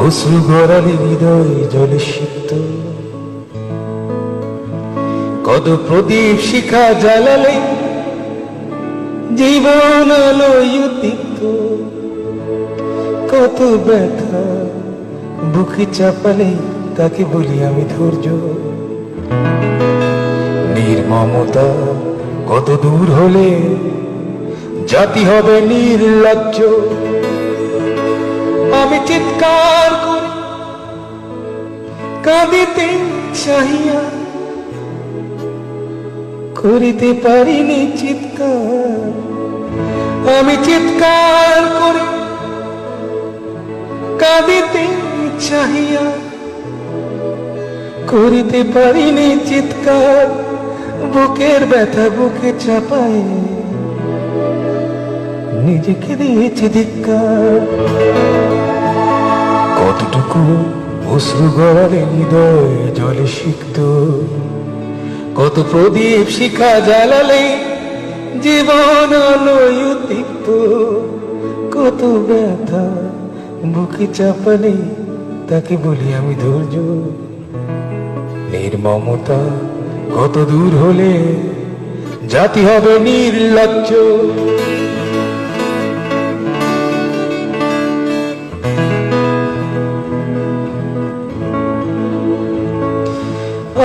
অশ্রু গড়ালে হৃদয় জলে সিক্ত, কত প্রদীপ শিখা জ্বালালে জীবন আলোয় উদ্দীপ্ত, কত ব্যথা বুকে চাপালে তাকে বলি আমি ধৈর্য। নির্মমতা কত দূর হলে জাতি হবে নির্লজ্জ। আমি চিৎকার করি কাঁদিতে চাহিয়া, করিতে পারিনি চিৎকার। আমি চিৎকার করি কাঁদিতে চাহিয়া, করিতে পারিনি চিৎকার। বুকের ব্যথা বুকে চাপায় নিজেকে দিয়েছি ধিক্কার। কতটুকু অশ্রু গড়ালে হৃদয় জলে সিক্ত, কত প্রদীপ শিখা জ্বালালে জীবন আলোয় উদ্দীপ্ত, কত ব্যথা বুকে চাপালে তাকে বলি আমি ধৈর্য। নির্মমতা কত দূর হলে জাতি হবে নির্লজ্জ।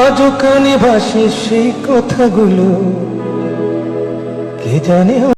আজও কানে ভাসে সেই কথাগুলো, কে জানে